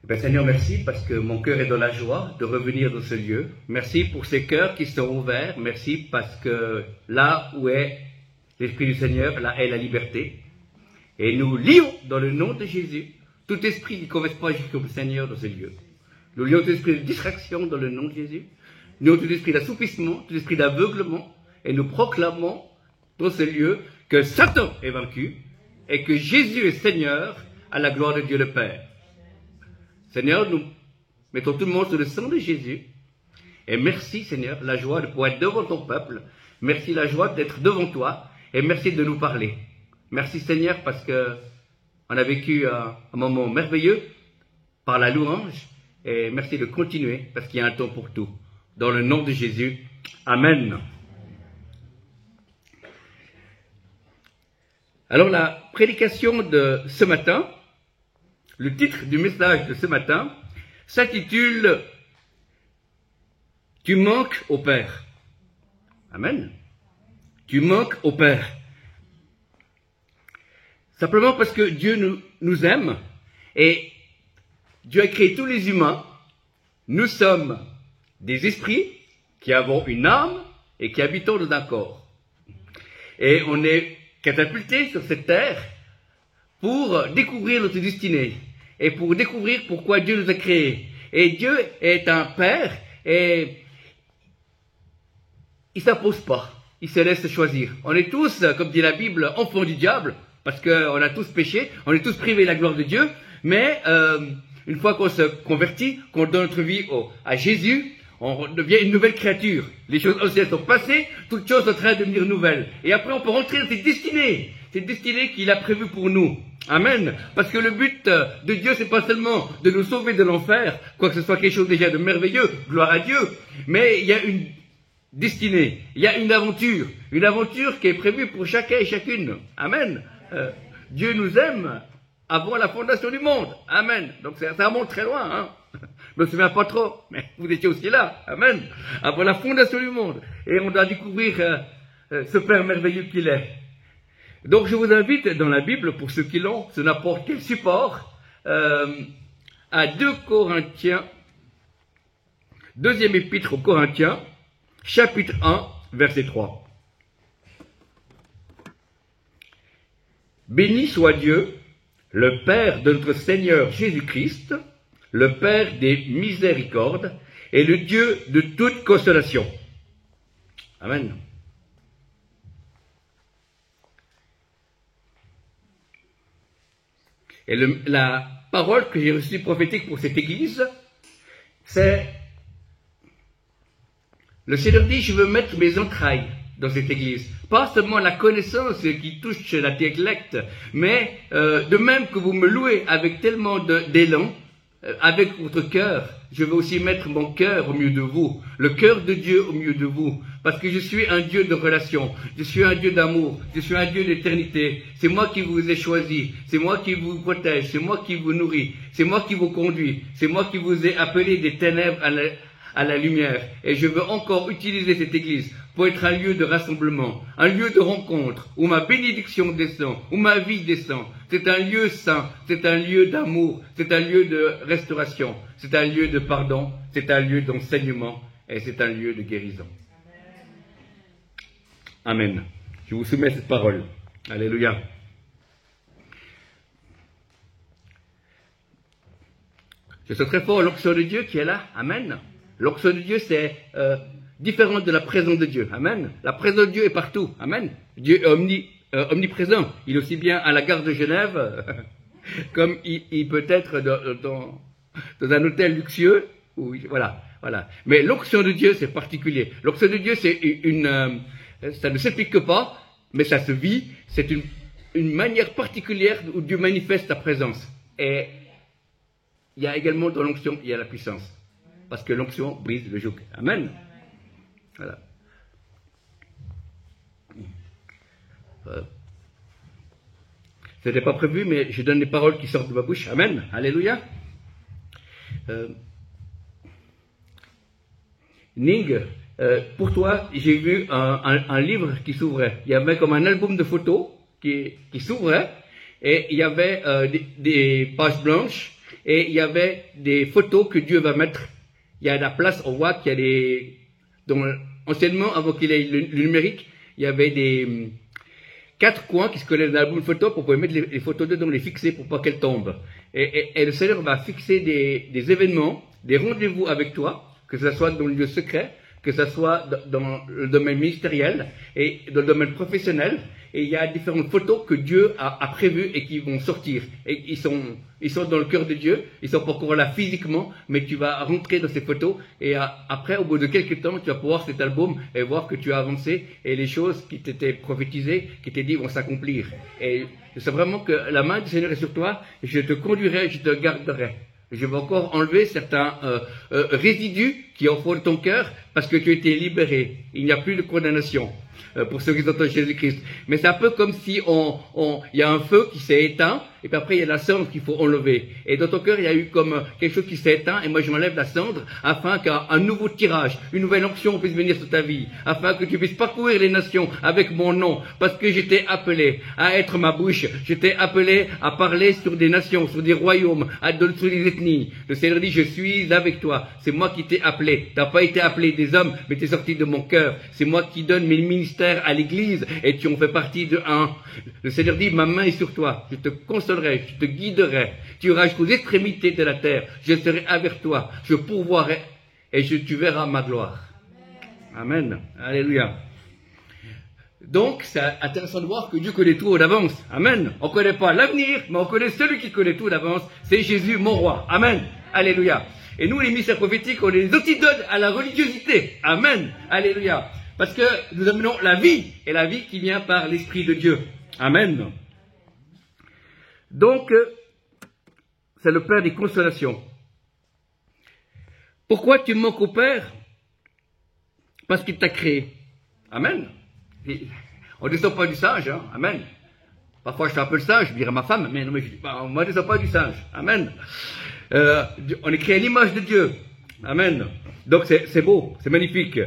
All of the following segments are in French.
Seigneur, merci parce que mon cœur est dans la joie de revenir dans ce lieu. Merci pour ces cœurs qui sont ouverts. Merci parce que là où est l'Esprit du Seigneur, là est la liberté. Et nous lions dans le nom de Jésus tout esprit qui ne correspond pas au Seigneur dans ce lieu. Nous lions tout esprit de distraction dans le nom de Jésus. Nous lions tout esprit d'assoupissement, tout esprit d'aveuglement. Et nous proclamons dans ce lieu que Satan est vaincu et que Jésus est Seigneur à la gloire de Dieu le Père. Seigneur, nous mettons tout le monde sur le sang de Jésus. Et merci, Seigneur, la joie de pouvoir être devant ton peuple. Merci la joie d'être devant toi. Et merci de nous parler. Merci, Seigneur, parce que on a vécu un moment merveilleux par la louange. Et merci de continuer, parce qu'il y a un temps pour tout. Dans le nom de Jésus. Amen. Alors, la prédication de ce matin, le titre du message de ce matin s'intitule « Tu manques au Père ». Amen. Tu manques au Père. Simplement parce que Dieu nous aime et Dieu a créé tous les humains. Nous sommes des esprits qui avons une âme et qui habitons dans un corps. Et on est catapultés sur cette terre pour découvrir notre destinée et pour découvrir pourquoi Dieu nous a créés. Et Dieu est un Père et il ne s'impose pas, il se laisse choisir. On est tous, comme dit la Bible, enfants du diable, parce qu'on a tous péché, on est tous privés de la gloire de Dieu, mais une fois qu'on se convertit, qu'on donne notre vie à Jésus, on devient une nouvelle créature. Les choses anciennes sont passées, toutes choses sont en train de devenir nouvelles. Et après, on peut rentrer dans cette destinée qu'il a prévue pour nous. Amen. Parce que le but de Dieu, c'est pas seulement de nous sauver de l'enfer, quoique ce soit quelque chose déjà de merveilleux, gloire à Dieu, mais il y a une destinée, il y a une aventure qui est prévue pour chacun et chacune. Amen. Dieu nous aime avant la fondation du monde. Amen. Donc ça remonte très loin, hein. Je me souviens pas trop, mais vous étiez aussi là. Amen. Avant la fondation du monde. Et on doit découvrir ce Père merveilleux qu'il est. Donc je vous invite dans la Bible, pour ceux qui l'ont, sur n'importe quel support, à 2 Corinthiens, deuxième épître aux Corinthiens, chapitre 1, verset 3. Béni soit Dieu, le Père de notre Seigneur Jésus-Christ, le Père des miséricordes et le Dieu de toute consolation. Amen. Et la parole que j'ai reçue prophétique pour cette église, c'est le Seigneur dit, je veux mettre mes entrailles dans cette église. Pas seulement la connaissance qui touche l'intellect, mais de même que vous me louez avec tellement d'élan, avec votre cœur, je veux aussi mettre mon cœur au milieu de vous, le cœur de Dieu au milieu de vous, parce que je suis un Dieu de relation, je suis un Dieu d'amour, je suis un Dieu d'éternité, c'est moi qui vous ai choisi, c'est moi qui vous protège, c'est moi qui vous nourris, c'est moi qui vous conduis, c'est moi qui vous ai appelé des ténèbres à la lumière, et je veux encore utiliser cette église pour être un lieu de rassemblement, un lieu de rencontre, où ma bénédiction descend, où ma vie descend. C'est un lieu saint, c'est un lieu d'amour, c'est un lieu de restauration, c'est un lieu de pardon, c'est un lieu d'enseignement, et c'est un lieu de guérison. Amen. Je vous soumets cette parole. Alléluia. Je suis très fort l'onction de Dieu qui est là. Amen. L'onction de Dieu, c'est différente de la présence de Dieu. Amen. La présence de Dieu est partout. Amen. Dieu est omniprésent. Il est aussi bien à la gare de Genève, comme il peut être dans un hôtel luxueux. Voilà. Mais l'onction de Dieu, c'est particulier. L'onction de Dieu, c'est ça ne s'explique pas, mais ça se vit. C'est une manière particulière où Dieu manifeste sa présence. Et il y a également dans l'onction, il y a la puissance. Parce que l'onction brise le joug. Amen. Voilà. Ce n'était pas prévu, mais je donne les paroles qui sortent de ma bouche. Amen. Alléluia. Ning, pour toi, j'ai vu un livre qui s'ouvrait. Il y avait comme un album de photos qui s'ouvrait et il y avait des pages blanches et il y avait des photos que Dieu va mettre. Il y a la place, on voit qu'il y a des... Donc, anciennement, avant qu'il y ait le numérique, il y avait des 4 coins qui se collaient dans l'album photo pour pouvoir mettre les photos dedans, les fixer pour pas qu'elles tombent. Et le Seigneur va fixer des événements, des rendez-vous avec toi, que ce soit dans le lieu secret, que ce soit dans le domaine ministériel et dans le domaine professionnel. Et il y a différentes photos que Dieu a prévues et qui vont sortir. Et ils sont dans le cœur de Dieu, ils sont pas encore là physiquement, mais tu vas rentrer dans ces photos et après, au bout de quelques temps, tu vas pouvoir cet album et voir que tu as avancé et les choses qui t'étaient prophétisées, qui t'étaient dit vont s'accomplir. Et c'est vraiment que la main du Seigneur est sur toi, et je te conduirai, je te garderai. Je vais encore enlever certains résidus qui ont au fond de ton cœur parce que tu as été libéré. Il n'y a plus de condamnation pour ceux qui sont en Jésus-Christ. Mais c'est un peu comme si il y a un feu qui s'est éteint et puis après il y a la cendre qu'il faut enlever. Et dans ton cœur il y a eu comme quelque chose qui s'est éteint et moi je m'enlève la cendre afin qu'un nouveau tirage, une nouvelle onction puisse venir sur ta vie, afin que tu puisses parcourir les nations avec mon nom, parce que j'étais appelé à être ma bouche, j'étais appelé à parler sur des nations, sur des royaumes, sur des ethnies. Le Seigneur dit je suis avec toi, c'est moi qui t'ai appelé, t'as pas été appelé des hommes mais t'es sorti de mon cœur, c'est moi qui donne mes ministères à l'église et tu en fais partie de un. Le Seigneur dit ma main est sur toi, je te consolerai, je te guiderai, tu iras jusqu'aux extrémités de la terre, je serai avec toi, je pourvoirai et tu verras ma gloire. Amen. Alléluia. Donc, c'est intéressant de voir que Dieu connaît tout d'avance. Amen. On ne connaît pas l'avenir, mais on connaît celui qui connaît tout d'avance. C'est Jésus, mon roi. Amen. Alléluia. Et nous, les ministères prophétiques, on est les antidotes à la religiosité. Amen. Alléluia. Parce que nous amenons la vie, et la vie qui vient par l'Esprit de Dieu. Amen. Donc, c'est le Père des consolations. Pourquoi tu manques au Père? Parce qu'il t'a créé. Amen. On ne descend pas du singe, hein. Amen. Parfois je suis un peu le singe, je dirais à ma femme, mais non, mais je dis pas, on ne descend pas du singe. Amen. On est créé à l'image de Dieu. Amen. Donc c'est beau, c'est magnifique.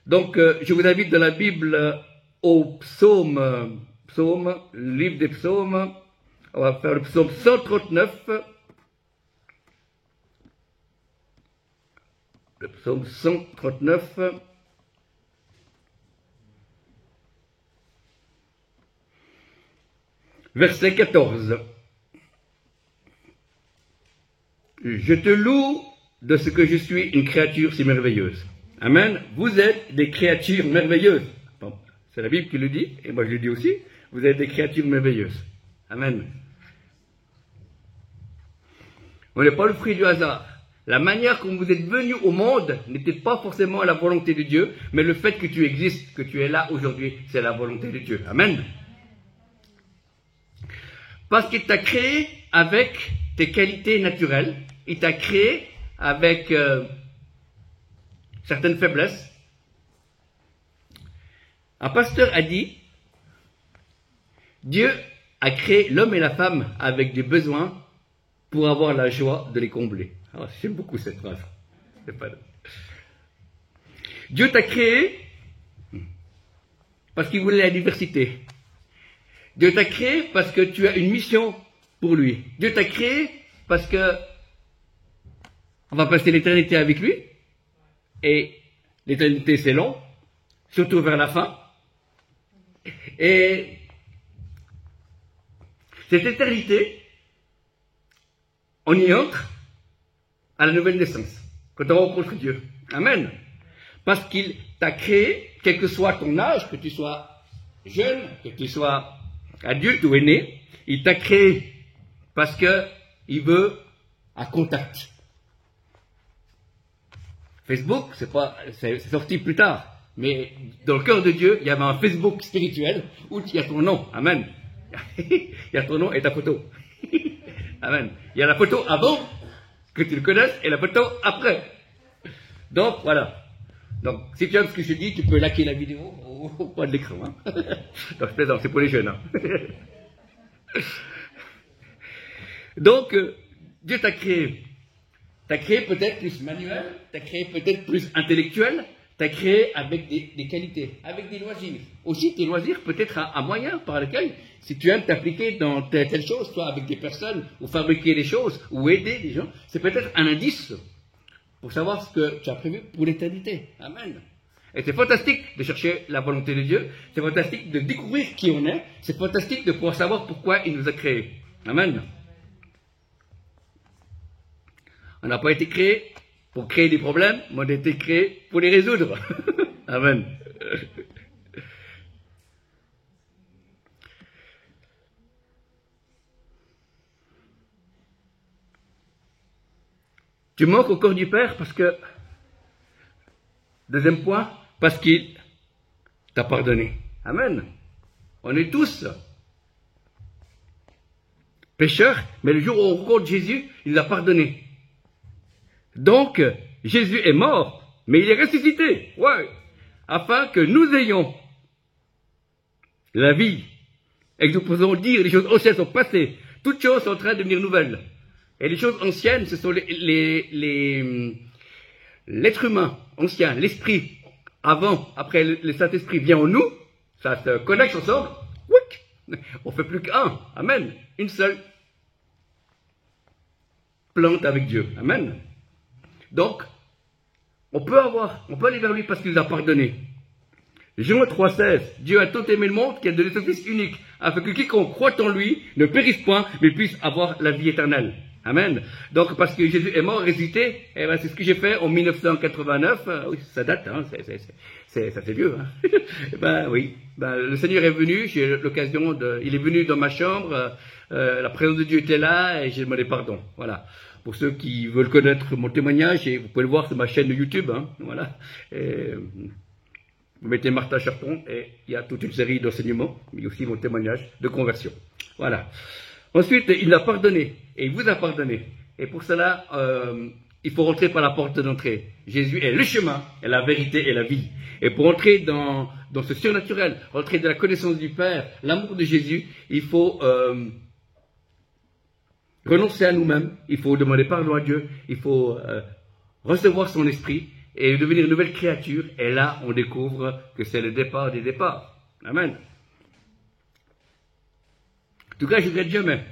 Donc je vous invite dans la Bible au psaume, le livre des psaumes. On va faire le psaume 139. Le psaume 139. Verset 14. Je te loue de ce que je suis une créature si merveilleuse. Amen. Vous êtes des créatures merveilleuses. Bon, c'est la Bible qui le dit, et moi je le dis aussi. Vous êtes des créatures merveilleuses. Amen. On n'est pas le fruit du hasard. La manière dont vous êtes venus au monde n'était pas forcément la volonté de Dieu, mais le fait que tu existes, que tu es là aujourd'hui, c'est la volonté de Dieu. Amen. Parce qu'il t'a créé avec tes qualités naturelles, il t'a créé avec certaines faiblesses. Un pasteur a dit, Dieu a créé l'homme et la femme avec des besoins pour avoir la joie de les combler. Alors, j'aime beaucoup cette phrase. Dieu t'a créé parce qu'il voulait la diversité. Dieu t'a créé parce que tu as une mission pour lui. Dieu t'a créé parce que on va passer l'éternité avec lui. Et l'éternité c'est long, surtout vers la fin. Et cette éternité, on y entre à la nouvelle naissance, quand on rencontre Dieu. Amen. Parce qu'il t'a créé, quel que soit ton âge, que tu sois jeune, que tu sois adulte ou aîné, il t'a créé parce qu'il veut un contact. Facebook, c'est sorti plus tard, mais dans le cœur de Dieu, il y avait un Facebook spirituel où il y a ton nom. Amen. Il y a ton nom et ta photo. Amen. Il y a la photo avant que tu le connaisses et la photo après. Donc voilà. Donc si tu aimes ce que je dis, tu peux liker la vidéo au point de l'écran. Hein. Donc je plaisante, c'est pour les jeunes. Hein. Donc Dieu t'a créé. T'as créé peut-être plus manuel, t'as créé peut-être plus intellectuel, t'a créé avec des qualités, avec des loisirs. Aussi, tes loisirs peut être un moyen par lequel, si tu aimes t'appliquer dans telle chose, soit avec des personnes, ou fabriquer des choses, ou aider des gens, c'est peut-être un indice pour savoir ce que tu as prévu pour l'éternité. Amen. Et c'est fantastique de chercher la volonté de Dieu, c'est fantastique de découvrir qui on est, c'est fantastique de pouvoir savoir pourquoi il nous a créés. Amen. On n'a pas été créé pour créer des problèmes, mais on a été créé pour les résoudre. Amen. Tu manques au corps du Père parce que, deuxième point, parce qu'il t'a pardonné. Amen. On est tous pécheurs, mais le jour où on rencontre Jésus, il nous a pardonné. Donc, Jésus est mort, mais il est ressuscité, ouais, afin que nous ayons la vie et que nous pouvons dire les choses anciennes sont passées, toutes choses sont en train de devenir nouvelles. Et les choses anciennes, ce sont l'être humain ancien, l'esprit, avant, après le Saint-Esprit vient en nous, ça se connecte ensemble, on fait plus qu'un, amen, une seule plante avec Dieu, amen. Donc, on peut aller vers lui parce qu'il nous a pardonné. Jean 3,16, Dieu a tant aimé le monde qu'il a donné son Fils unique, afin que quiconque croit en lui ne périsse point, mais puisse avoir la vie éternelle. Amen. Donc, parce que Jésus est mort, ressuscité, eh ben, c'est ce que j'ai fait en 1989. Oui, ça date, hein, ça fait vieux. Hein. Ben oui, ben, le Seigneur est venu, j'ai l'occasion il est venu dans ma chambre, la présence de Dieu était là et j'ai demandé pardon. Voilà. Pour ceux qui veulent connaître mon témoignage, et vous pouvez le voir sur ma chaîne de YouTube, hein, voilà. Et, vous mettez Martin Charton et il y a toute une série d'enseignements, mais aussi mon témoignage de conversion. Voilà. Ensuite, il l'a pardonné et il vous a pardonné. Et pour cela, il faut rentrer par la porte d'entrée. Jésus est le chemin, et la vérité et la vie. Et pour entrer dans ce surnaturel, rentrer dans la connaissance du Père, l'amour de Jésus, il faut renoncer à nous-mêmes, il faut demander pardon à Dieu, il faut recevoir son esprit et devenir une nouvelle créature. Et là, on découvre que c'est le départ des départs. Amen. En tout cas, je regrette jamais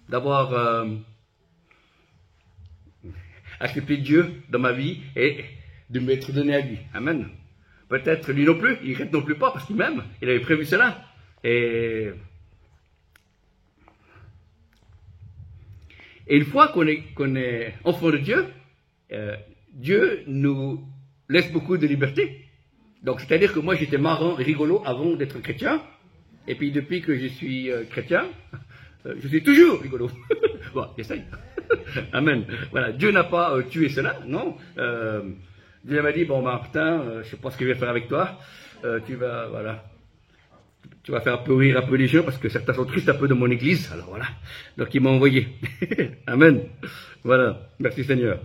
d'avoir accepté Dieu dans ma vie et de m'être donné à lui. Amen. Peut-être lui non plus, il ne regrette non plus pas parce qu'il m'aime, il avait prévu cela. Et une fois qu'on est enfant de Dieu, Dieu nous laisse beaucoup de liberté. Donc, c'est-à-dire que moi, j'étais marrant et rigolo avant d'être chrétien. Et puis, depuis que je suis chrétien, je suis toujours rigolo. Bon, j'essaye. Amen. Voilà, Dieu n'a pas tué cela, non. Dieu m'a dit, bon, Martin, je ne sais pas ce que je vais faire avec toi. Tu vas faire un peu rire un peu les gens parce que certains sont tristes un peu de mon église. Alors voilà. Donc il m'a envoyé. Amen. Voilà. Merci Seigneur.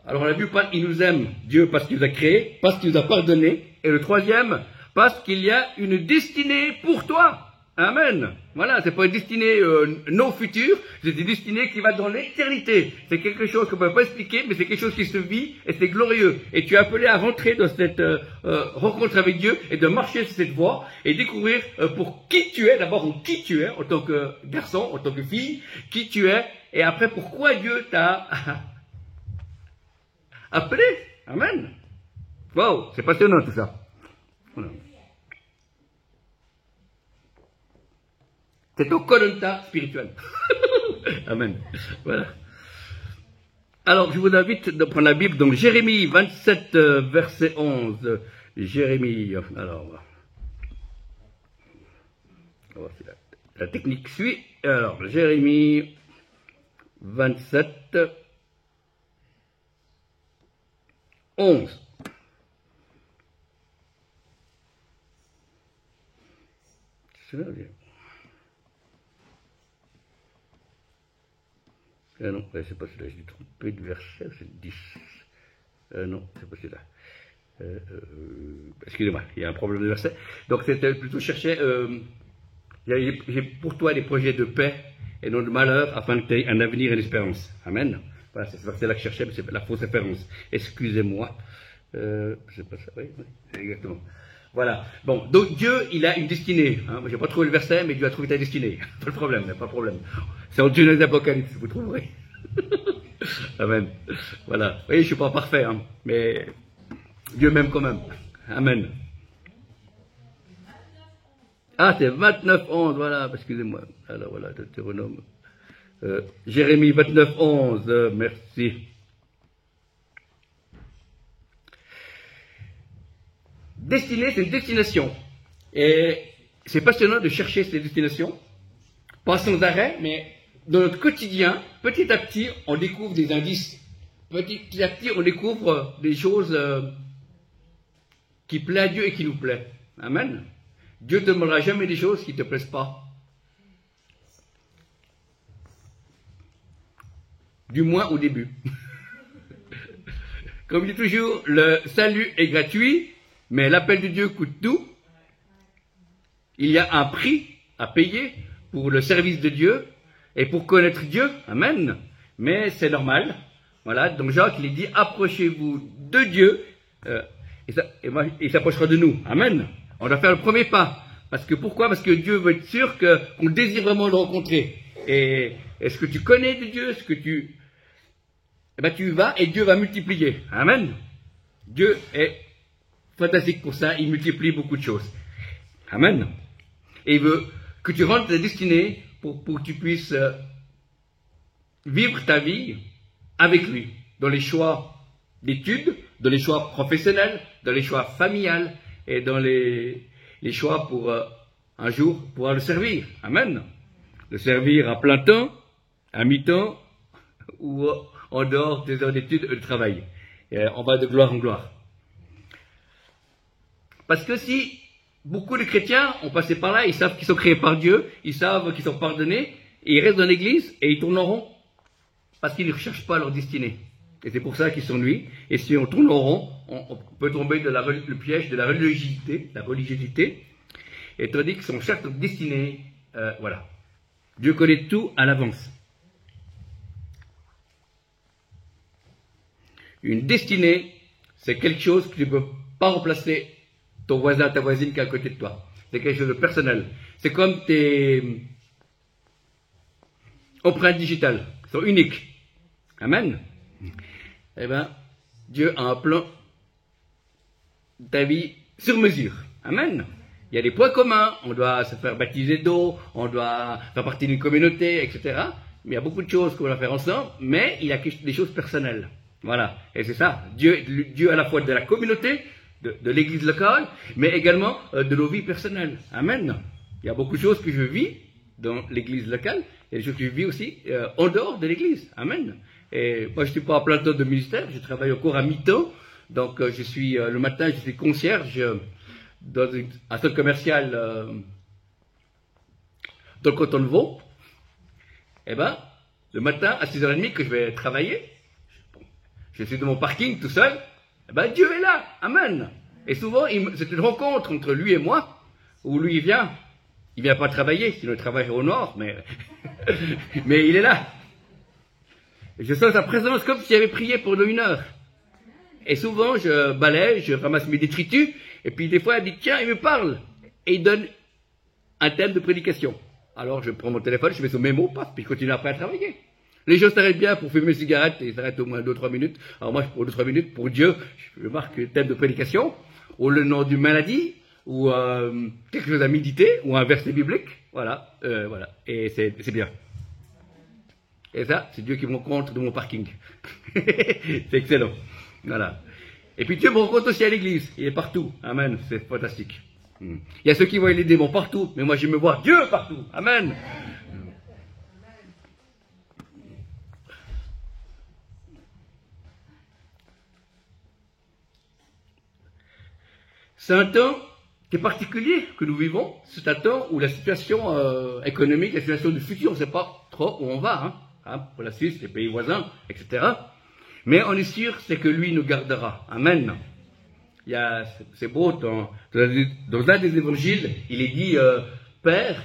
Alors on a vu, il nous aime, Dieu, parce qu'il nous a créés, parce qu'il nous a pardonné. Et le troisième, parce qu'il y a une destinée pour toi. Amen. Voilà, c'est pas une destinée non future, c'est une destinée qui va dans l'éternité. C'est quelque chose qu'on ne peut pas expliquer, mais c'est quelque chose qui se vit et c'est glorieux. Et tu es appelé à rentrer dans cette rencontre avec Dieu et de marcher sur cette voie et découvrir pour qui tu es, d'abord qui tu es en tant que garçon, en tant que fille, qui tu es, et après pourquoi Dieu t'a appelé. Amen. Wow, c'est passionnant tout ça. Voilà. C'est au Koh-Lanta spirituel. Amen. Voilà. Alors, je vous invite de prendre la Bible, donc Jérémie 27, verset 11. Jérémie, alors, si la technique suit. Alors, Jérémie 27, 11. C'est là, bien. Non, c'est pas celui-là, j'ai trompé de verset, c'est 10. Non, c'est pas celui-là. Excusez-moi, il y a un problème de verset. Donc c'était plutôt chercher, j'ai pour toi des projets de paix et non de malheur, afin que tu aies un avenir et une espérance. Amen. Voilà, c'est ce verset-là que je cherchais, mais c'est la fausse espérance. Excusez-moi. C'est pas ça, oui, exactement. Voilà. Bon, donc Dieu, il a une destinée. Hein. Moi, j'ai pas trouvé le verset, mais Dieu a trouvé ta destinée. Pas de problème, pas de problème. C'est en Dieu dans les Apocalypses, vous trouverez. Amen. Voilà. Vous voyez, je suis pas parfait, hein, mais Dieu m'aime quand même. Amen. Ah, c'est 29-11, voilà, excusez-moi. Alors voilà, Deutéronome. Jérémie 29-11, merci. Destinée, c'est une destination. Et c'est passionnant de chercher ces destinations, pas sans arrêt, mais dans notre quotidien, petit à petit, on découvre des indices. Petit à petit, on découvre des choses qui plaisent à Dieu et qui nous plaisent. Amen. Dieu ne te demandera jamais des choses qui ne te plaisent pas. Du moins au début. Comme je dis toujours, le salut est gratuit, mais l'appel de Dieu coûte tout. Il y a un prix à payer pour le service de Dieu et pour connaître Dieu. Amen. Mais c'est normal. Voilà. Donc Jacques, il dit, approchez-vous de Dieu et il s'approchera de nous. Amen. On doit faire le premier pas. Parce que pourquoi? Parce que Dieu veut être sûr qu'on désire vraiment le rencontrer. Et est-ce que tu connais de Dieu? Est-ce que tu... Eh ben, tu vas et Dieu va multiplier. Amen. Dieu est fantastique pour ça. Il multiplie beaucoup de choses. Amen. Et il veut que tu rentres ta destinée pour que tu puisses vivre ta vie avec lui. Dans les choix d'études, dans les choix professionnels, dans les choix familiales et dans les choix pour un jour pouvoir le servir. Amen. Le servir à plein temps, à mi-temps ou en dehors des heures d'études et de travail. Et on va de gloire en gloire. Parce que si beaucoup de chrétiens ont passé par là, ils savent qu'ils sont créés par Dieu, ils savent qu'ils sont pardonnés, et ils restent dans l'église et ils tournent en rond parce qu'ils ne recherchent pas leur destinée. Et c'est pour ça qu'ils s'ennuient. Et si on tourne en rond, on peut tomber dans le piège de la religiosité, et tandis que son cherche notre destinée, voilà. Dieu connaît tout à l'avance. Une destinée, c'est quelque chose que tu ne peux pas remplacer ton voisin, ta voisine qui est à côté de toi. C'est quelque chose de personnel. C'est comme tes empreintes digitales. Elles sont uniques. Amen. Eh bien, Dieu a un plan de ta vie sur mesure. Amen. Il y a des points communs. On doit se faire baptiser d'eau, on doit faire partie d'une communauté, etc. Mais il y a beaucoup de choses qu'on va faire ensemble, mais il y a des choses personnelles. Voilà. Et c'est ça. Dieu à la fois de la communauté, de l'église locale, mais également de nos vies personnelles. Amen. Il y a beaucoup de choses que je vis dans l'église locale, et des choses que je vis aussi en dehors de l'église. Amen. Et moi, je ne suis pas à plein temps de ministère, je travaille encore à mi-temps. Donc, je suis le matin, je suis concierge dans un centre commercial dans le canton de Vaud. Eh bien, le matin à 6h30 que je vais travailler, je suis dans mon parking tout seul. Eh ben, Dieu est là. Amen. Et souvent, c'est une rencontre entre lui et moi, où lui, il vient pas travailler, sinon il travaille au nord, mais, mais il est là. Et je sens sa présence comme s'il avait prié pendant 1 heure. Et souvent, je balaye, je ramasse mes détritus, et puis des fois, il dit, tiens, il me parle. Et il donne un thème de prédication. Alors, je prends mon téléphone, je mets son mémo, paf, puis je continue après à travailler. Les gens s'arrêtent bien pour fumer une cigarette, et ils s'arrêtent au moins 2-3 minutes. Alors moi, pour 2-3 minutes, pour Dieu, je marque le thème de prédication, ou le nom d'une maladie, ou quelque chose à méditer, ou un verset biblique. Voilà, voilà. Et c'est bien. Et ça, c'est Dieu qui me rencontre dans mon parking. C'est excellent. Voilà. Et puis Dieu me rencontre aussi à l'église. Il est partout. Amen. C'est fantastique. Il y a ceux qui voient les démons partout, mais moi je me vois Dieu partout. Amen. C'est un temps qui est particulier que nous vivons. C'est un temps où la situation économique, la situation du futur, on ne sait pas trop où on va. Pour la Suisse, les pays voisins, etc. Mais on est sûr, c'est que lui nous gardera. Amen. C'est beau, dans un des évangiles, il est dit, Père,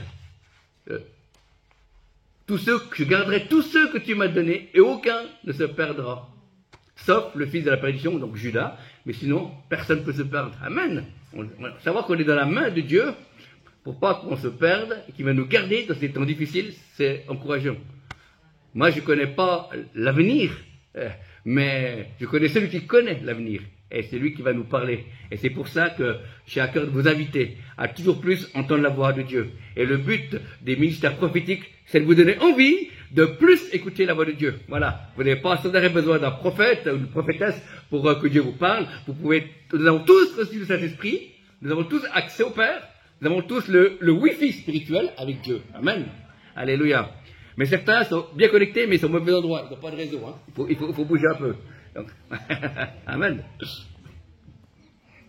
je garderai tous ceux que tu m'as donnés, et aucun ne se perdra. Sauf le fils de la perdition, donc Judas, mais sinon, personne ne peut se perdre. Amen. Savoir qu'on est dans la main de Dieu, pour pas qu'on se perde, et qu'il va nous garder dans ces temps difficiles, c'est encourageant. Moi, je ne connais pas l'avenir, mais je connais celui qui connaît l'avenir. Et c'est lui qui va nous parler. Et c'est pour ça que j'ai à cœur de vous inviter à toujours plus entendre la voix de Dieu. Et le but des ministères prophétiques, c'est de vous donner envie de plus écouter la voix de Dieu. Voilà. Vous n'avez pas sans arrêt besoin d'un prophète ou d'une prophétesse pour que Dieu vous parle. Nous avons tous reçu le Saint-Esprit. Nous avons tous accès au Père. Nous avons tous le Wi-Fi spirituel avec Dieu. Amen. Alléluia. Mais certains sont bien connectés, mais ils sont au mauvais endroit. Ils n'ont pas de réseau. Hein. Il faut bouger un peu. Donc, amen.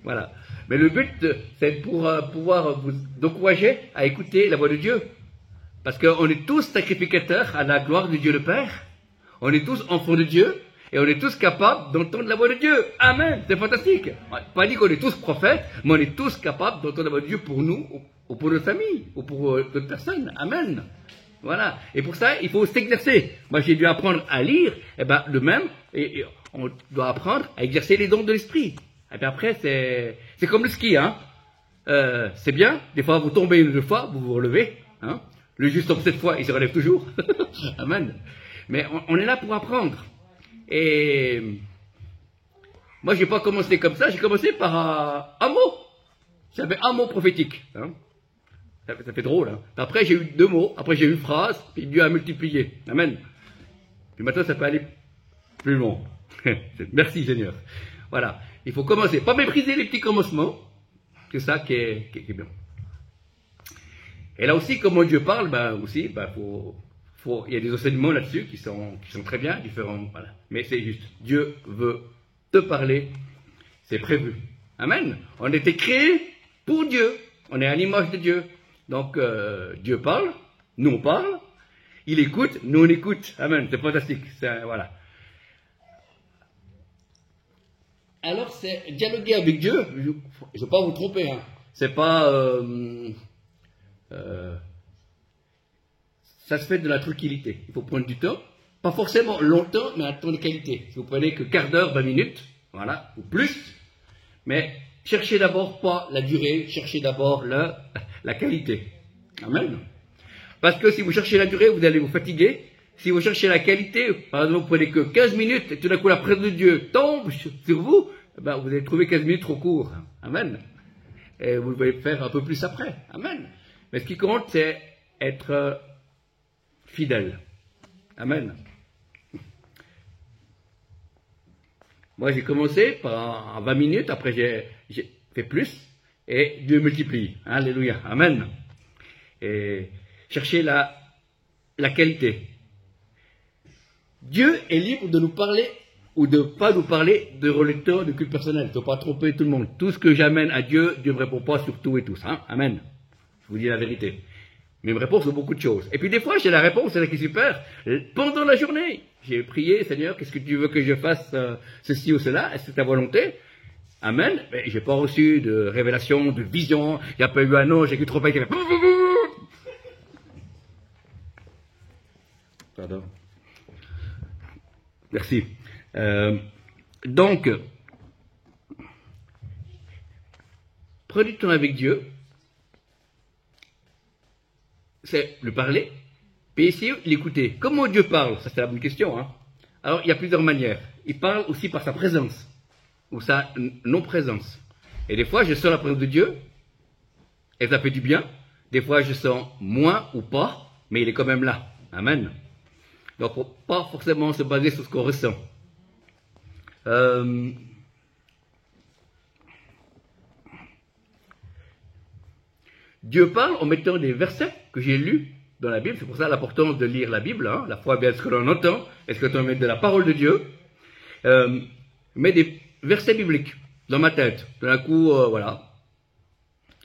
Voilà. Mais le but, c'est pour pouvoir vous encourager à écouter la voix de Dieu. Parce qu'on est tous sacrificateurs à la gloire de Dieu le Père. On est tous enfants de Dieu. Et on est tous capables d'entendre la voix de Dieu. Amen. C'est fantastique. On n'a pas dit qu'on est tous prophètes, mais on est tous capables d'entendre la voix de Dieu pour nous, ou pour notre famille, ou pour d'autres personnes. Amen. Voilà. Et pour ça, il faut s'exercer. Moi, j'ai dû apprendre à lire. Et ben, le même. Et on doit apprendre à exercer les dons de l'esprit. Et puis après, c'est comme le ski, hein. C'est bien. Des fois, vous tombez une ou deux fois, vous vous relevez, hein. Le juste tombe 7 fois, il se relève toujours. Amen. Mais on est là pour apprendre. Et moi, j'ai pas commencé comme ça. J'ai commencé par un mot. J'avais un mot prophétique, hein. Ça fait drôle, hein. Après, j'ai eu 2 mots. Après, j'ai eu une phrase. Puis Dieu a multiplié. Amen. Puis maintenant, ça peut aller plus loin. Merci, Seigneur. Voilà. Il faut commencer. Pas mépriser les petits commencements. C'est ça qui est bien. Et là aussi, comment Dieu parle, il y a des enseignements là-dessus qui sont très bien, différents. Voilà. Mais c'est juste. Dieu veut te parler. C'est prévu. Amen. On a été créés pour Dieu. On est à l'image de Dieu. Donc, Dieu parle, nous on parle, il écoute, nous on écoute. Amen, c'est fantastique. Voilà. Alors, c'est dialoguer avec Dieu. Je ne veux pas vous tromper. Hein. C'est pas... ça se fait de la tranquillité. Il faut prendre du temps. Pas forcément longtemps, mais un temps de qualité. Si vous prenez que quart d'heure, 20 minutes, voilà, ou plus. Mais cherchez d'abord pas la durée, cherchez d'abord la qualité. Amen. Parce que si vous cherchez la durée, vous allez vous fatiguer. Si vous cherchez la qualité, par exemple, vous prenez que 15 minutes et tout d'un coup la présence de Dieu tombe sur vous, vous allez trouver 15 minutes trop court. Amen. Et vous devez faire un peu plus après. Amen. Mais ce qui compte, c'est être fidèle. Amen. Moi, j'ai commencé par 20 minutes, après j'ai fait plus, et Dieu multiplie. Alléluia. Amen. Et chercher la qualité. Dieu est libre de nous parler ou de ne pas nous parler de relecteurs de culte personnel. Il ne faut pas tromper tout le monde. Tout ce que j'amène à Dieu, Dieu ne me répond pas sur tout et tous. Hein. Amen. Je vous dis la vérité. Mais il me répond sur beaucoup de choses. Et puis des fois, j'ai la réponse, c'est ça qui est super. Pendant la journée, j'ai prié, Seigneur, qu'est-ce que tu veux que je fasse ceci ou cela? Est-ce que c'est ta volonté? Amen. Mais j'ai pas reçu de révélation, de vision. Il n'y a pas eu un ange, j'ai eu trop qui fait... Pardon. Merci. Donc, prenez du temps avec Dieu. C'est le parler, puis essayer l'écouter. Comment Dieu parle? Ça, c'est la bonne question. Hein. Alors, il y a plusieurs manières. Il parle aussi par sa présence, ou sa non-présence. Et des fois, je sens la présence de Dieu, et ça fait du bien. Des fois, je sens moins ou pas, mais il est quand même là. Amen. Donc, il ne faut pas forcément se baser sur ce qu'on ressent. Dieu parle en mettant des versets que j'ai lus dans la Bible. C'est pour ça l'importance de lire la Bible. Hein. La foi, bien, est-ce que l'on entend? Est-ce que l'on met de la parole de Dieu? Mets des versets bibliques dans ma tête. D'un coup, voilà.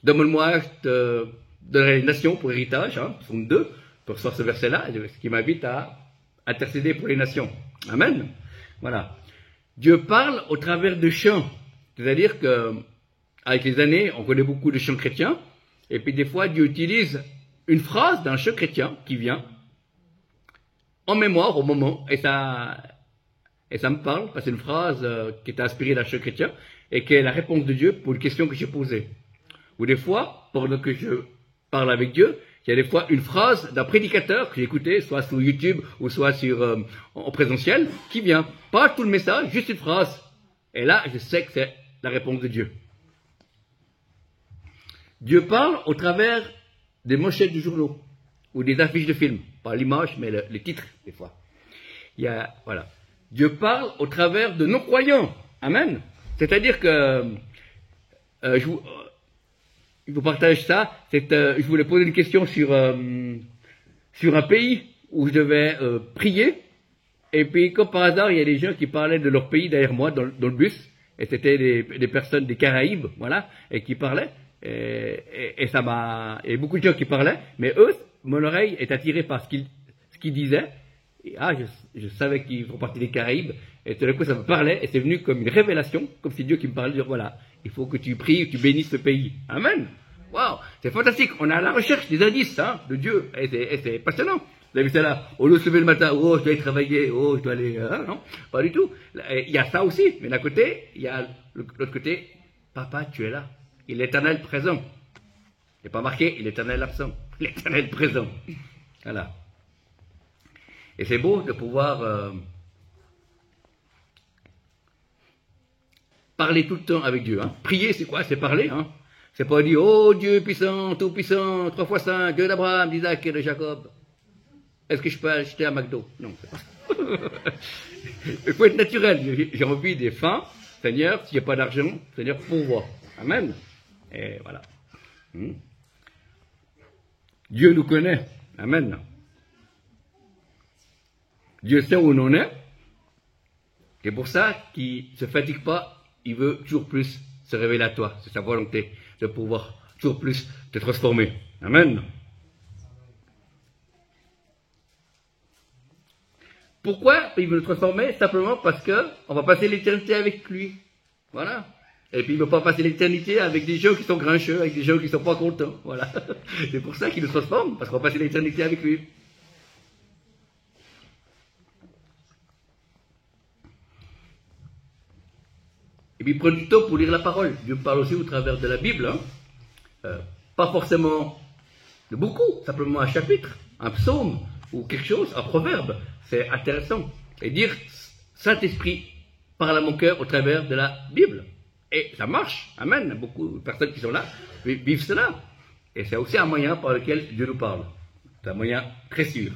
Donne-moi de la nation pour héritage. Hein. Ce sont 2 pour sortir ce verset-là, ce qui m'invite à intercéder pour les nations. Amen. Voilà. Dieu parle au travers de chants. C'est-à-dire que, avec les années, on connaît beaucoup de chants chrétiens. Et puis des fois, Dieu utilise une phrase d'un chant chrétien qui vient. en mémoire au moment, et ça me parle, parce que c'est une phrase qui est inspirée d'un chef chrétien, et qui est la réponse de Dieu pour une question que j'ai posée. Ou des fois, pendant que je parle avec Dieu, il y a des fois une phrase d'un prédicateur que j'ai écouté, soit sur YouTube ou soit en présentiel, qui vient. Pas tout le message, juste une phrase. Et là, je sais que c'est la réponse de Dieu. Dieu parle au travers des manchettes du journaux ou des affiches de films. Pas l'image, mais les titres, des fois. Voilà. Dieu parle au travers de non-croyants. Amen. C'est-à-dire que je vous partage ça. Je voulais poser une question sur un pays où je devais prier. Et puis, comme par hasard, il y a des gens qui parlaient de leur pays derrière moi dans le bus. Et c'était des personnes des Caraïbes, voilà, et qui parlaient. Et ça m'a... Et beaucoup de gens qui parlaient, mais eux, mon oreille est attirée par ce qu'ils disaient. Et, je savais qu'ils font partie des Caraïbes. Et tout d'un coup, ça me parlait. Et c'est venu comme une révélation, comme si Dieu qui me parlait, dire voilà, il faut que tu pries, que tu bénisses ce pays. Amen. Waouh, c'est fantastique. On est à la recherche des indices de Dieu. Et c'est passionnant. Vous avez vu ça là, au lieu de se lever le matin, oh, je dois aller travailler, oh, je dois aller... non, pas du tout. Il y a ça aussi. Mais d'un côté, il y a l'autre côté, papa, tu es là. Il est l'éternel présent. Il n'est pas marqué, il est l'éternel absent. L'éternel présent. Voilà. Et c'est beau de pouvoir parler tout le temps avec Dieu. Prier, c'est quoi? C'est parler. C'est pas dire, oh Dieu puissant, tout puissant, 3 fois 5, Dieu d'Abraham, d'Isaac et de Jacob. Est-ce que je peux acheter un McDo? Non, c'est pas ça. Il faut être naturel. J'ai envie des fins. Seigneur, s'il n'y a pas d'argent, Seigneur, pourvois. Amen. Et voilà. Dieu nous connaît. Amen. Dieu sait où on en est. C'est pour ça qu'il ne se fatigue pas. Il veut toujours plus se révéler à toi. C'est sa volonté de pouvoir toujours plus te transformer. Amen. Pourquoi il veut nous transformer? Simplement parce qu'on va passer l'éternité avec lui. Voilà. Et puis il ne veut pas passer l'éternité avec des gens qui sont grincheux, avec des gens qui ne sont pas contents. Voilà. C'est pour ça qu'il nous transforme, parce qu'on va passer l'éternité avec lui. Et puis prendre du temps pour lire la parole. Dieu parle aussi au travers de la Bible. Pas forcément de beaucoup, simplement un chapitre, un psaume ou quelque chose, un proverbe. C'est intéressant. Et dire Saint-Esprit parle à mon cœur au travers de la Bible. Et ça marche. Amen. Beaucoup de personnes qui sont là vivent cela. Et c'est aussi un moyen par lequel Dieu nous parle. C'est un moyen très sûr.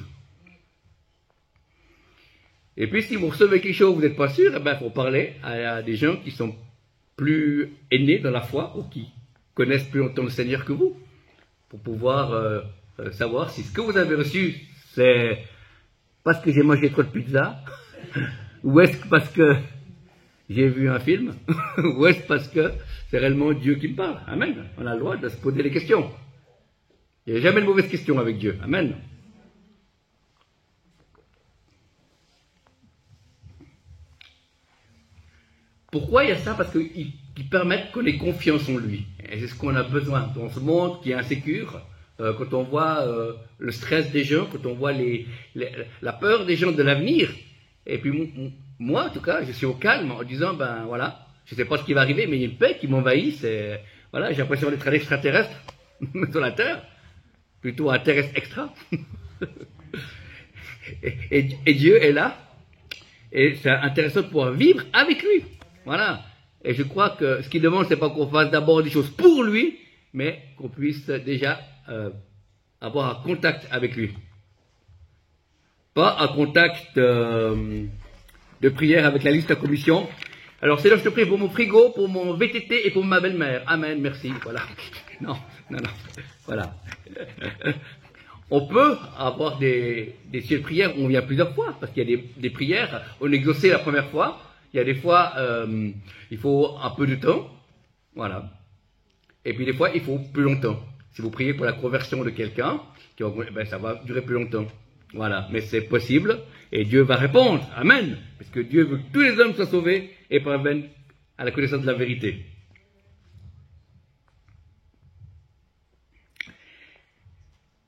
Et puis si vous recevez quelque chose, vous n'êtes pas sûr, il faut parler à des gens qui sont plus aînés dans la foi ou qui connaissent plus longtemps le Seigneur que vous, pour pouvoir savoir si ce que vous avez reçu, c'est parce que j'ai mangé trop de pizza, ou est-ce parce que j'ai vu un film, ou est-ce parce que c'est réellement Dieu qui me parle. Amen. On a le droit de se poser des questions. Il n'y a jamais de mauvaise question avec Dieu. Amen. Pourquoi il y a ça? Parce qu'ils permettent qu'on ait confiance en lui. Et c'est ce qu'on a besoin. Dans ce monde qui est insécure, quand on voit le stress des gens, quand on voit la peur des gens de l'avenir, et puis moi, en tout cas, je suis au calme en disant, ben voilà, je ne sais pas ce qui va arriver, mais il y a une paix qui m'envahit. Voilà, j'ai l'impression d'être un extraterrestre sur la Terre, plutôt un terrestre extra. et Dieu est là, et c'est intéressant de pouvoir vivre avec lui. Voilà. Et je crois que ce qu'il demande, c'est pas qu'on fasse d'abord des choses pour lui, mais qu'on puisse déjà avoir un contact avec lui. Pas un contact de prière avec la liste à commission. Alors, c'est là que je te prie pour mon frigo, pour mon VTT et pour ma belle-mère. Amen, merci. Voilà. Non. Voilà. On peut avoir des ciels de prière où on vient plusieurs fois, parce qu'il y a des prières, on exaucé la première fois. Il y a des fois, il faut un peu de temps, voilà. Et puis des fois, il faut plus longtemps. Si vous priez pour la conversion de quelqu'un, ça va durer plus longtemps. Voilà, mais c'est possible, et Dieu va répondre. Amen. Parce que Dieu veut que tous les hommes soient sauvés et parviennent à la connaissance de la vérité.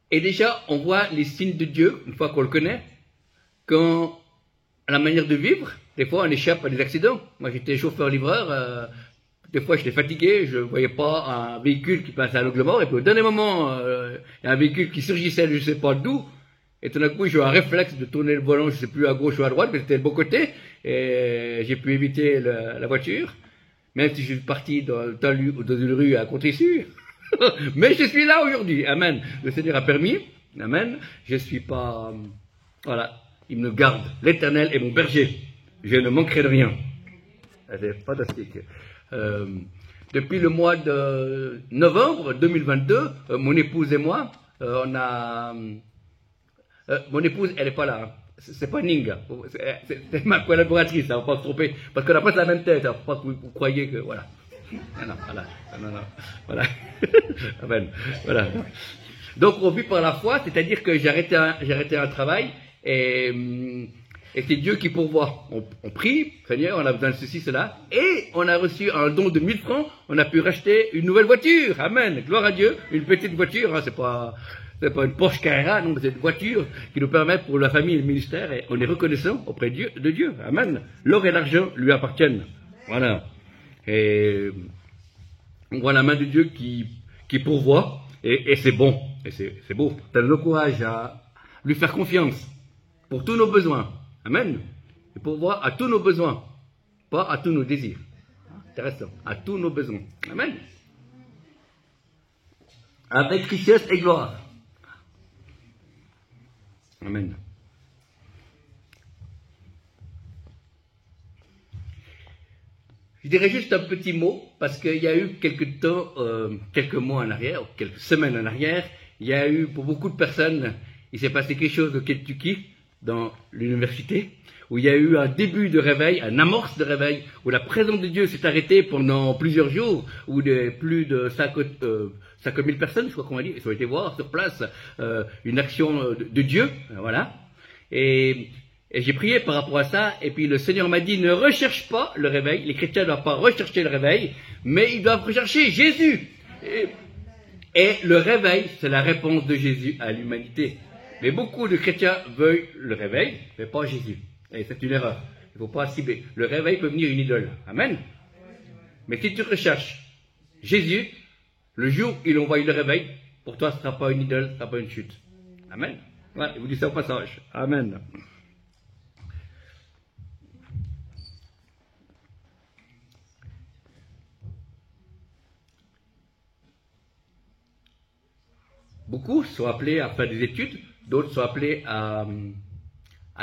Et déjà, on voit les signes de Dieu, une fois qu'on le connaît, quand la manière de vivre, des fois on échappe à des accidents. Moi j'étais chauffeur-livreur, des fois j'étais fatigué, je voyais pas un véhicule qui passait à l'angle mort, et puis au dernier moment, il y a un véhicule qui surgissait, je sais pas d'où, et tout d'un coup j'ai eu un réflexe de tourner le volant, je sais plus à gauche ou à droite, mais c'était le bon côté, et j'ai pu éviter la voiture, même si je suis parti dans une rue à contre-issue. Mais je suis là aujourd'hui, amen. Le Seigneur a permis, amen. Je suis pas, voilà, il me garde. L'Éternel est mon berger, je ne manquerai de rien. C'est fantastique. Depuis le mois de novembre 2022, mon épouse et moi, on a, mon épouse, elle est pas là. Hein. C'est pas Ninga, c'est ma collaboratrice, on va pas se tromper, parce qu'on a presque la même tête, hein, faut pas que vous croyez que, voilà. Non, voilà, non, voilà. Amen, voilà. Donc on vit par la foi, c'est-à-dire que j'ai arrêté un travail et c'est Dieu qui pourvoit. On prie, Seigneur, on a besoin de ceci, cela, et on a reçu un don de 1000 francs, on a pu racheter une nouvelle voiture. Amen, gloire à Dieu, une petite voiture, hein, c'est pas une Porsche Carrera, non, mais c'est une voiture qui nous permet pour la famille et le ministère, et on est reconnaissant auprès de Dieu. Amen. L'or et l'argent lui appartiennent. Voilà. Et on voit la main de Dieu qui pourvoit, et c'est bon, et c'est beau. Ça nous encourage à lui faire confiance pour tous nos besoins. Amen. Et pourvoit à tous nos besoins, pas à tous nos désirs. Intéressant. À tous nos besoins. Amen. Avec richesse et gloire. Amen. Je dirais juste un petit mot, parce qu'il y a eu quelques mois en arrière, quelques semaines en arrière, il y a eu pour beaucoup de personnes, il s'est passé quelque chose au Kentucky, dans l'université, où il y a eu un début de réveil, un amorce de réveil, où la présence de Dieu s'est arrêtée pendant plusieurs jours, où plus de 50 000 personnes, je crois qu'on va dire, ils ont été voir sur place une action de Dieu, voilà. Et j'ai prié par rapport à ça, et puis le Seigneur m'a dit, ne recherche pas le réveil, les chrétiens ne doivent pas rechercher le réveil, mais ils doivent rechercher Jésus. Et le réveil, c'est la réponse de Jésus à l'humanité. Mais beaucoup de chrétiens veulent le réveil, mais pas Jésus. Et c'est une erreur. Il ne faut pas cibler. Le réveil peut venir une idole. Amen. Mais si tu recherches Jésus, le jour où il envoie le réveil, pour toi, ce ne sera pas une idole, ce ne sera pas une chute. Amen. Voilà, il vous dit ça au passage. Amen. Beaucoup sont appelés à faire des études, d'autres sont appelés à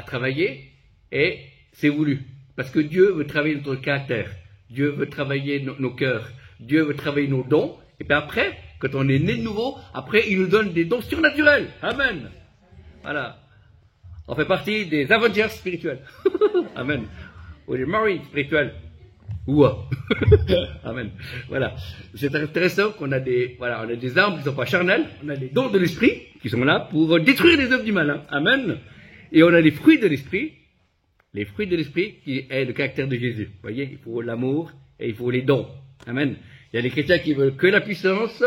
travailler, et c'est voulu. Parce que Dieu veut travailler notre caractère, Dieu veut travailler nos cœurs, Dieu veut travailler nos dons, et puis après, quand on est né de nouveau, après il nous donne des dons surnaturels. Amen. Voilà. On fait partie des Avengers spirituels. Amen. Ou des Marines spirituels. Ouah. Amen. Voilà. C'est intéressant qu'on a des armes qui ne sont pas charnelles, on a des dons de l'esprit qui sont là pour détruire les œuvres du malin. Amen. Et on a les fruits de l'esprit qui est le caractère de Jésus. Vous voyez, il faut l'amour et il faut les dons. Amen. Il y a des chrétiens qui veulent que la puissance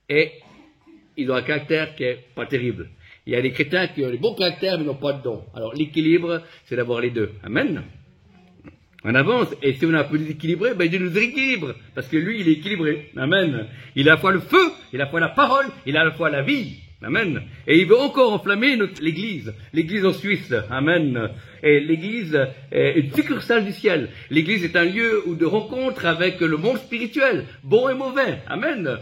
et ils ont un caractère qui est pas terrible. Il y a des chrétiens qui ont des bons caractères mais n'ont pas de dons. Alors l'équilibre, c'est d'avoir les deux. Amen. On avance, et si on est un peu déséquilibré, ben Dieu nous rééquilibre, parce que lui, il est équilibré. Amen. Il a à la fois le feu, il a à la fois la parole, il a à la fois la vie. Amen. Et il veut encore enflammer l'église en Suisse. Amen. Et l'église est une succursale du ciel. L'église est un lieu de rencontre avec le monde spirituel, bon et mauvais. Amen.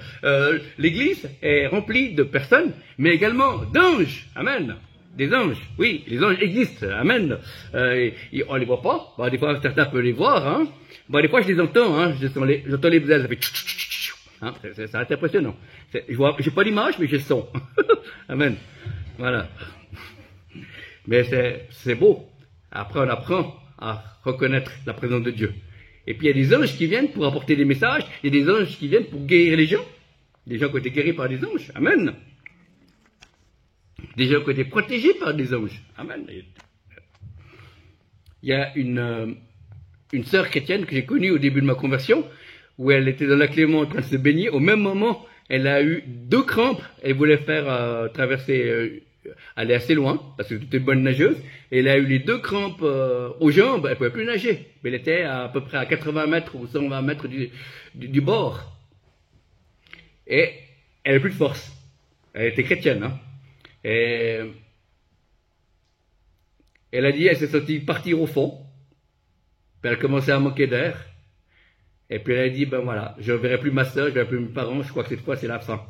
L'église est remplie de personnes, mais également d'anges. Amen. Des anges, oui, les anges existent, amen. On les voit pas, bon, des fois certains peuvent les voir, hein. Bon, des fois je les entends, hein. J'entends les ailes, ça fait hein. C'est impressionnant. J'ai pas l'image, mais j'ai le son. Amen. Voilà. Mais c'est beau. Après on apprend à reconnaître la présence de Dieu. Et puis il y a des anges qui viennent pour apporter des messages, il y a des anges qui viennent pour guérir les gens. Des gens qui ont été guéris par des anges, amen. Des gens qui ont été protégés par des anges. Amen. Il y a une sœur chrétienne que j'ai connue au début de ma conversion, où elle était dans la Clément en train de se baigner. Au même moment, elle a eu 2 crampes. Elle voulait faire traverser aller assez loin, parce que c'était une bonne nageuse, et elle a eu les 2 crampes aux jambes, elle pouvait plus nager. Mais elle était à peu près à 80 mètres ou 120 mètres du bord. Et elle n'a plus de force. Elle était chrétienne, hein. Et elle a dit, elle s'est sentie partir au fond. Puis elle a commencé à manquer d'air. Et puis elle a dit, ben voilà, je ne verrai plus ma soeur, je ne verrai plus mes parents, je crois que cette fois c'est la fin.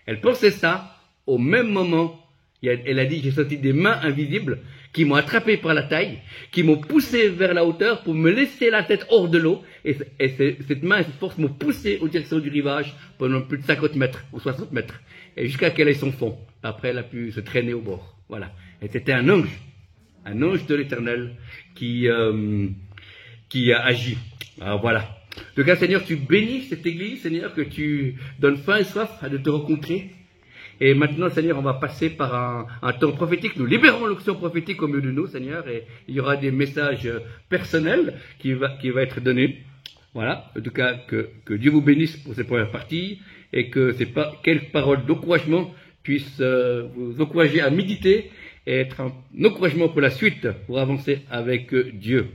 Elle pensait ça, au même moment, elle a dit, j'ai senti des mains invisibles qui m'ont attrapé par la taille, qui m'ont poussé vers la hauteur pour me laisser la tête hors de l'eau. Et cette main et cette force m'ont poussé en direction du rivage pendant plus de 50 mètres ou 60 mètres. Et jusqu'à qu'elle ait son fond. Après, elle a pu se traîner au bord. Voilà. Et c'était un ange de l'Éternel qui a agi. Alors voilà. Donc, Seigneur, tu bénis cette église, Seigneur, que tu donnes faim et soif de te rencontrer. Et maintenant, Seigneur, on va passer par un temps prophétique. Nous libérons l'onction prophétique au milieu de nous, Seigneur, et il y aura des messages personnels qui va être donnés. Voilà. En tout cas, que Dieu vous bénisse pour cette première partie et que quelques paroles d'encouragement puissent vous encourager à méditer et être un encouragement pour la suite, pour avancer avec Dieu.